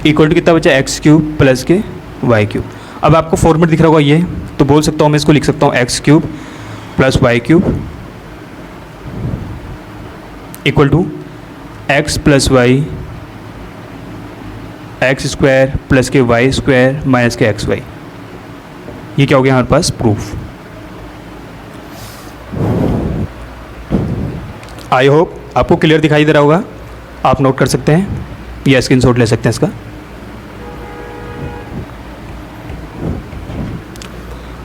इक्वल टू कितना बचा, एक्स क्यूब प्लस के वाई क्यूब। अब आपको फॉर्मेट दिख रहा होगा ये, तो बोल सकता हूँ मैं इसको लिख सकता हूँ x cube plus Y cube equal to x plus y x square plus के वाई स्क्वायर माइनस के एक्स वाई। ये क्या हो गया हमारे पास, प्रूफ। आई होप आपको क्लियर दिखाई दे रहा होगा, आप नोट कर सकते हैं या स्क्रीनशॉट ले सकते हैं इसका।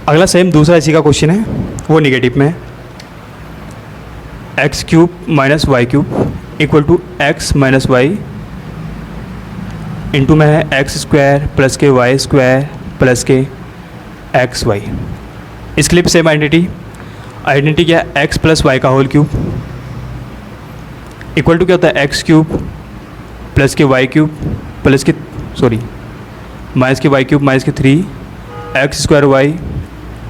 अगला सेम दूसरा इसी का क्वेश्चन है, वो निगेटिव में, x cube minus y cube equal to x minus y into में है एक्स स्क्वायर प्लस के वाई स्क्वायर प्लस के एक्स वाई। इसके लिए सेम आइडेंटिटी क्या, एक्स प्लस वाई का होल क्यूब इक्वल टू क्या होता है, एक्स क्यूब प्लस के वाई क्यूब प्लस के माइनस के वाई क्यूब माइनस के 3 स्क्वायर वाई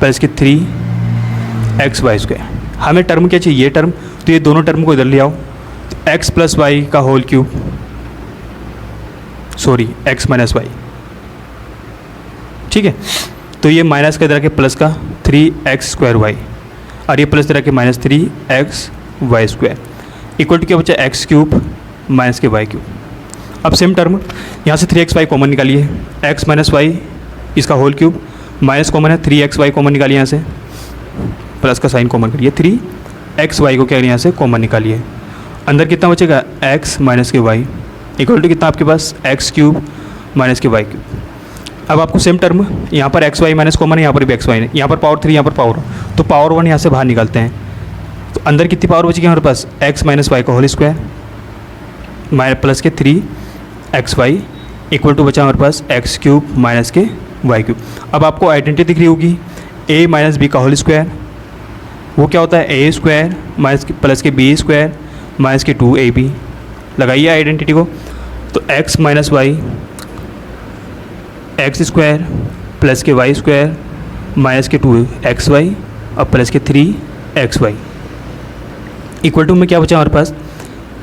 प्लस के 3 वाई स्क्वायर। हमें टर्म क्या चाहिए, ये टर्म, तो ये दोनों टर्म को इधर ले आओ, तो एक्स प्लस वाई का whole cube x minus y. ठीक है, तो ये माइनस का इधर के प्लस का 3x स्क्वायर वाई और ये प्लस इधर के minus 3x Y square equal to क्या बचा, एक्स क्यूब माइनस के वाई क्यूब। अब सेम टर्म यहाँ से 3x वाई कॉमन निकालिए, x माइनस वाई इसका होल क्यूब माइनस कॉमन है, 3x वाई कॉमन निकालिए यहाँ से, प्लस का साइन कॉमन करिए, 3x वाई को क्या यहाँ से कॉमन निकालिए, अंदर कितना बचेगा, x माइनस के वाई इक्वल टू कितना आपके पास, एक्स क्यूब माइनस के वाई क्यूब। अब आपको सेम टर्म यहाँ पर एक्स वाई माइनस कॉमन है, यहाँ पर भी एक्स वाई है, यहाँ पर पावर 3, यहाँ पर पावर, तो पावर 1 यहाँ से बाहर निकालते हैं, तो अंदर कितनी पावर बचेगी हमारे पास, एक्स माइनस वाई का होल स्क्वायर माइनस प्लस के 3 एक्स वाई इक्वल टू बचा हमारे पास एक्स क्यूब माइनस के वाई क्यूब। अब आपको आइडेंटिटी दिख रही होगी ए माइनस बी का होल स्क्वायर, वो क्या होता है ए स्क्वायर माइनस प्लस के बी स्क्वायर माइनस के 2ab। लगाइए आइडेंटिटी को, तो x minus y x square plus के वाई स्क्वायर माइनस के 2xy और प्लस के 3xy इक्वल टू में क्या बचा हमारे पास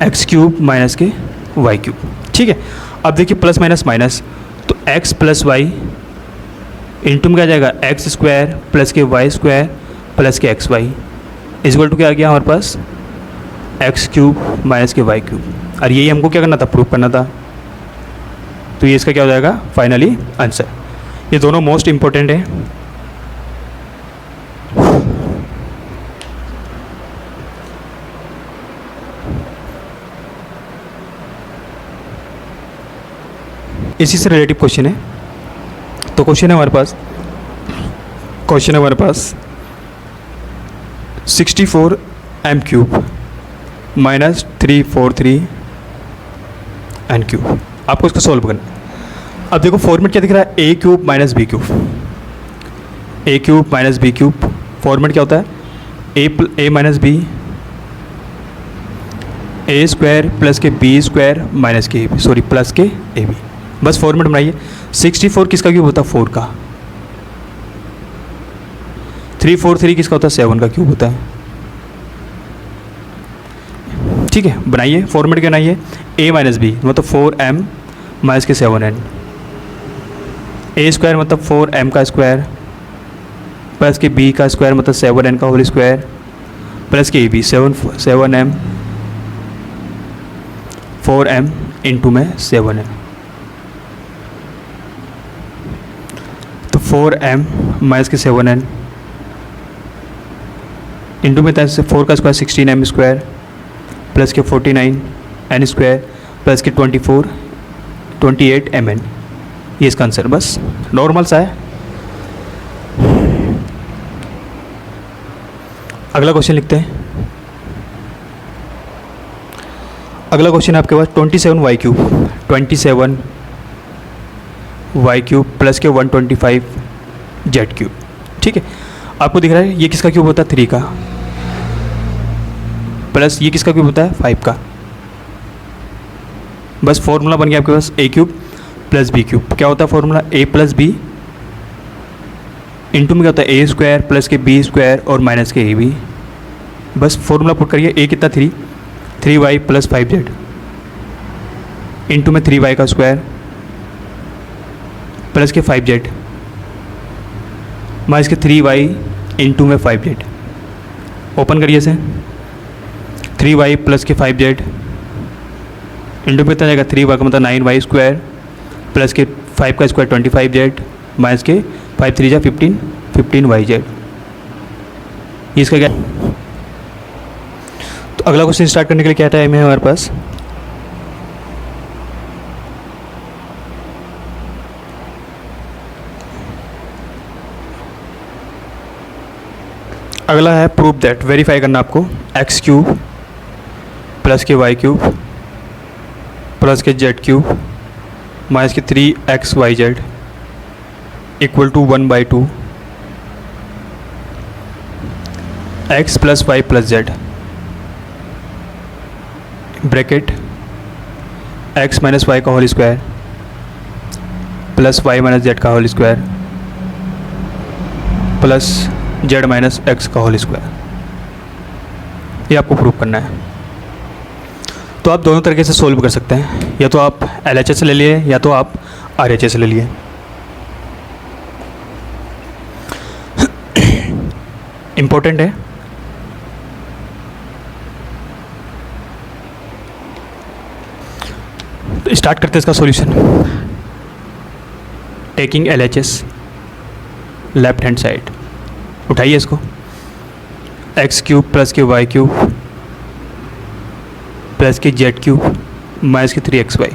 एक्स क्यूब माइनस के वाई क्यूब। ठीक है, अब देखिए प्लस माइनस माइनस, तो x प्लस वाई इंटू में क्या जाएगा एक्स स्क्वायर प्लस के वाई स्क्वायर प्लस के एक्स वाई इक्वल टू क्या आ गया हमारे पास एक्स क्यूब माइनस के वाई क्यूब। और यही हमको क्या करना था, प्रूव करना था, तो ये इसका क्या हो जाएगा फाइनली आंसर। ये दोनों मोस्ट इंपॉर्टेंट है। इसी से रिलेटिव क्वेश्चन है, तो क्वेश्चन है हमारे पास 64 m cube minus 343 n cube. आपको इसको सॉल्व करना है। अब देखो फॉर्मेट क्या दिख रहा है, A cube minus B cube, A cube minus B cube. Format क्या होता है A minus B, A square plus के बी स्क्वायर माइनस के ए बी, सॉरी प्लस के ए बी। बस फॉर्मेट बनाइए। 64 किसका क्यूब होता है, 4 का। 343 किसका होता है, 7 का क्यूब होता है। ठीक है, बनाइए फॉर्मेट क्या बनाइए, a माइनस बी मतलब 4m माइनस के 7n, ए स्क्वायर मतलब 4m का स्क्वायर प्लस के b का स्क्वायर मतलब 7n का होल स्क्वायर प्लस के A B 7m 4m into में 7n, तो 4m माइनस के 7n इंटू में 4 का स्क्वायर 16m स्क्वायर प्लस के 49 एन स्क्वायर प्लस के 28 mn। ये इसका आंसर बस नॉर्मल सा है। अगला क्वेश्चन लिखते हैं। अगला क्वेश्चन है आपके पास 27y क्यूब प्लस के 125 जेड क्यूब। ठीक है, आपको दिख रहा है ये किसका क्यूब होता है, 3 का, प्लस ये किसका क्यूब होता है, 5 का। बस फॉर्मूला बन गया आपके पास ए क्यूब प्लस बी क्यूब। क्या होता है फॉर्मूला, ए प्लस बी इंटू में क्या होता है ए स्क्वायर प्लस के बी स्क्वायर और माइनस के ए बी। बस फॉर्मूला पुट करिए, ए कितना 3y प्लस 5z इंटू में 3y का स्क्वायर प्लस के 5z माइनस के 3y इंटू में 5z। ओपन करिए इसे, 3y प्लस के 5z इंटू में कितना जाएगा 3y का मतलब 9y स्क्वायर प्लस के 5 का स्क्वायर 25z माइनस के 5 3 जा 15yz। ये इसका क्या। तो अगला क्वेश्चन स्टार्ट करने के लिए क्या टाइम है हमारे पास, अगला है प्रूव दैट। वेरीफाई करना आपको, एक्स क्यूब प्लस के वाई क्यूब प्लस के जेड क्यूब माइनस के 3xyz equal to 1/2 x plus Y plus Z bracket x minus Y का whole square plus Y minus Z का whole square plus Z minus X का whole square. ये आपको prove करना है। तो आप दोनों तरीके से सोल्व कर सकते हैं, या तो आप LHS ले लिए या तो आप RHS ले लिए। इम्पोर्टेंट है। तो स्टार्ट करते हैं इसका solution. Taking LHS left hand side, उठाइए इसको, एक्स क्यूब प्लस के वाई क्यूब प्लस के जेड क्यूब माइनस के 3xyz।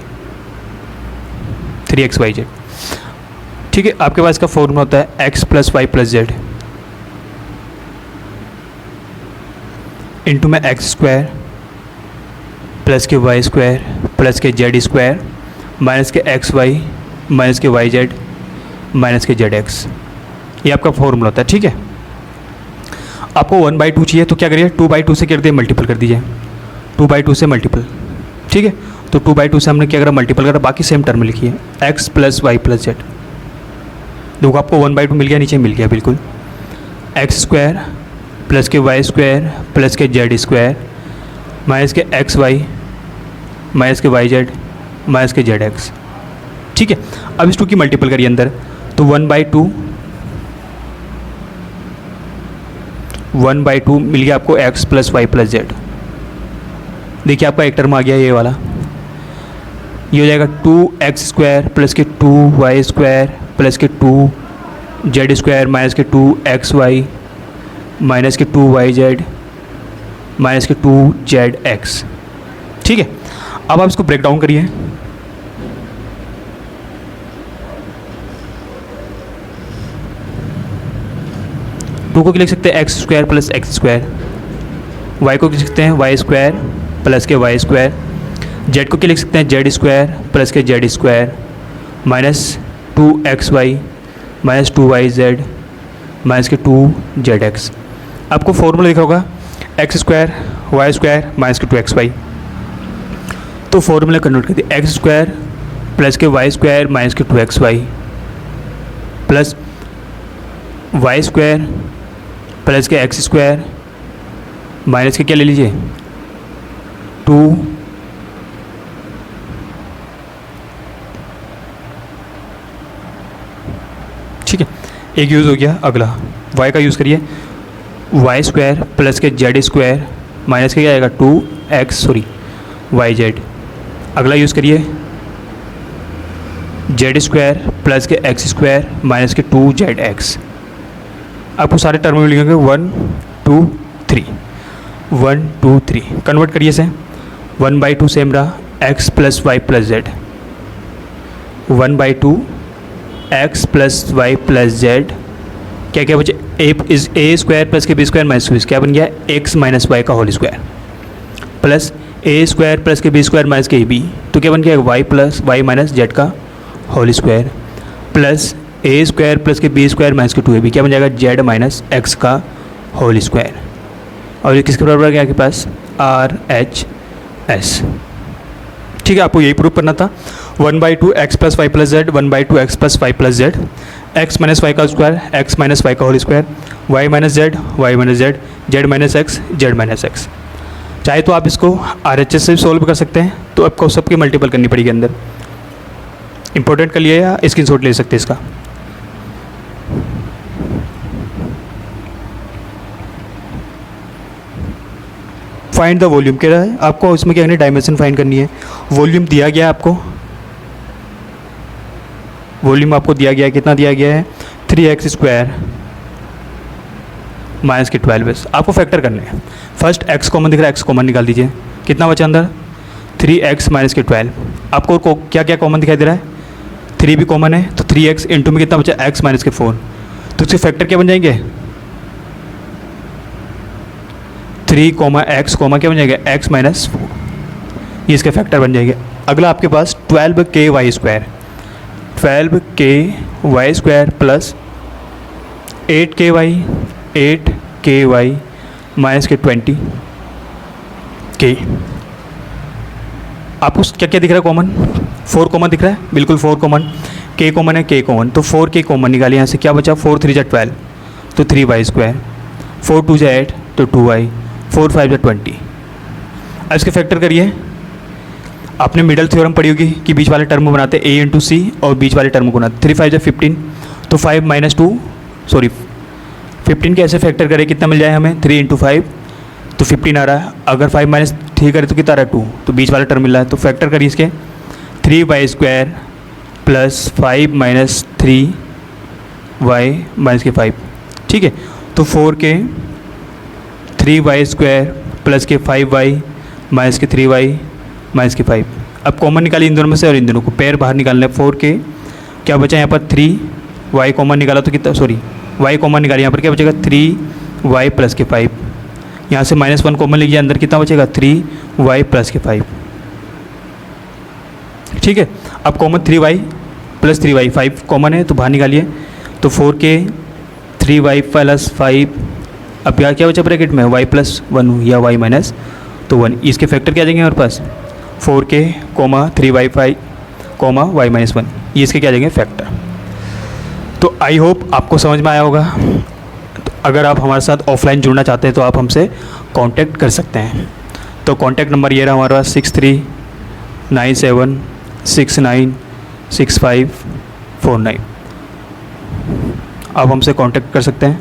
ठीक ठीक है। आपके पास इसका फॉर्मूला होता है x plus Y plus z into में एक्स स्क्वायर प्लस के वाई स्क्वायर प्लस के जेड स्क्वायर माइनस के एक्स वाई माइनस के वाई जेड माइनस के जेड एक्स, ये आपका फॉर्मूला होता है। ठीक है। आपको 1/2 चाहिए तो क्या करिए, 2/2 से कर दिए मल्टीपल कर दीजिए, 2/2 से मल्टीपल। ठीक है। तो 2/2 से हमने क्या करा, मल्टीपल करा, बाकी सेम टर्म लिखी है x plus Y plus z. देखो आपको 1/2 मिल गया, नीचे मिल गया बिल्कुल, एक्स स्क्वायर प्लस के वाई स्क्वायर प्लस के जेड स्क्वायर माइनस के एक्स वाई माइनस के वाई जेड माइनस के जेड एक्स। ठीक है। अब इस 2 की मल्टीपल करिए अंदर, तो 1/2 मिल गया आपको x plus Y plus z. देखिए आपका एक टर्म आ गया ये वाला, ये हो जाएगा 2x स्क्वायर प्लस के 2y स्क्वायर प्लस के 2z स्क्वायर माइनस के 2xy माइनस के 2yz माइनस के 2zx। ठीक है। अब आप इसको ब्रेक डाउन करिए, टू को लिख सकते हैं x square plus x square, y को लिख सकते हैं वाई स्क्वायर प्लस के वाई स्क्वायर, जेड को लिख सकते हैं जेड स्क्वायर प्लस के z square minus 2xy minus 2yz minus के 2zx। आपको फॉर्मूला लिखा होगा x square y square minus के 2xy। तो फॉर्मूला कन्वर्ट कर दिया, एक्स स्क्वायर प्लस के वाई स्क्वायर माइनस के 2xy plus Y square plus के एक्स स्क्वायर माइनस के क्या ले लीजिए 2 ठीक है। एक यूज़ हो गया। अगला y का यूज़ करिए, वाई स्क्वायर प्लस के जेड स्क्वायर माइनस के क्या आएगा 2x वाई जेड। अगला यूज़ करिए जेड स्क्वायर प्लस के एक्स स्क्वायर माइनस के 2zx। आपको सारे टर्म में लिखेंगे 1 2 3 1 2 3। कन्वर्ट करिए से 1/2 सेम रहा x plus Y plus z, 1/2 x plus Y plus z. क्या क्या बचे, ए स्क्वायर प्लस के बी स्क्वायर माइनस बी, क्या बन गया एक्स माइनस वाई का whole square plus a square plus के बी स्क्वायर माइनस के बी, तो क्या बन गया y plus Y minus Z का whole square plus a square plus के बी स्क्वायर माइनस के 2ab, क्या बन जाएगा जेड माइनस एक्स का होल स्क्वायर। और ये किसके बराबर गया आपके पास RHS। ठीक है। आपको यही प्रूव करना था 1/2 x plus Y plus z 1/2 x plus Y plus z x minus Y का स्क्वायर एक्स माइनस वाई का whole square Y minus z z minus x z minus x. चाहे तो आप इसको RHS से सॉल्व कर सकते हैं, तो आपको सबकी मल्टीपल करनी पड़ेगी अंदर। इंपॉर्टेंट कर लिए या स्क्रीनशॉट ले सकते हैं इसका। फाइंड द वॉल्यूम कह रहा है आपको, इसमें क्या करनी है डायमेंशन फाइंड करनी है। वॉल्यूम दिया गया है आपको, वॉल्यूम आपको दिया गया है, कितना दिया गया है 3x स्क्वायर माइनस के 12। आपको फैक्टर करने हैं। फर्स्ट x कॉमन दिख रहा है, x कॉमन निकाल दीजिए, कितना बचा अंदर 3x माइनस के 12। आपको क्या क्या कॉमन दिखाई दे रहा है, 3 भी कॉमन है, तो 3x इंटू में कितना बचा x माइनस के 4, तो इसके फैक्टर क्या बन जाएंगे 3, x, क्या बन जाएगा x माइनस 4, ये इसके फैक्टर बन जाएंगे। अगला आपके पास 12ky square, 12ky square plus 8ky minus के 20k। आपको क्या क्या दिख रहा है कॉमन, 4 कॉमन दिख रहा है, बिल्कुल 4 कॉमन, k कॉमन है, k कॉमन, तो 4k कॉमन निकालिए यहाँ से, क्या बचा 4 3 जा 12, तो 3y स्क्वायर, 4 2 जा 8 तो 2y, 4 5 जा 20। अब इसके फैक्टर करिए। आपने मिडल थ्योरम पढ़ी होगी कि बीच वाले टर्म को बनाते a इंटू सी और बीच वाले टर्म को बनाते, 3 5 जा 15, तो 5 माइनस 2 15 के ऐसे फैक्टर करें, कितना मिल जाए हमें 3 इंटू 5 तो 15 आ रहा है। अगर 5 माइनस 3 करें तो कितना आ रहा है 2, तो बीच वाला टर्म मिल रहा है, तो फैक्टर करिए इसके 3y square plus 5 minus 3y minus के 5। ठीक है। तो 4k 3y स्क्वायर प्लस के 5y माइनस के 3y माइनस के 5। अब कॉमन निकालिए इन दोनों में से और इन दोनों को, पेयर बाहर निकालना है। 4k क्या बचा यहाँ पर 3 y कॉमन निकाला तो कितना, सॉरी y कॉमन निकाला, यहाँ पर क्या बचेगा 3y प्लस के 5, यहाँ से -1 कॉमन लीजिए, अंदर कितना बचेगा 3y प्लस के 5। ठीक है, अब common 3y plus 3y, 5 common है तो बाहर निकालिए, तो 4k 3y प्लस 5, अब यहाँ क्या बचा ब्रैकेट में y प्लस 1 या y माइनस तो 1, इसके फैक्टर क्या आ जाएंगे हमारे पास 4k 3y 5 y माइनस 1, ये इसके क्या आ जाएंगे फैक्टर। तो आई होप आपको समझ में आया होगा। तो अगर आप हमारे साथ ऑफलाइन जुड़ना चाहते हैं तो आप हमसे कांटेक्ट कर सकते हैं। तो कांटेक्ट नंबर ये रहा हमारे पास 6397696549, आप हमसे कांटेक्ट कर सकते हैं।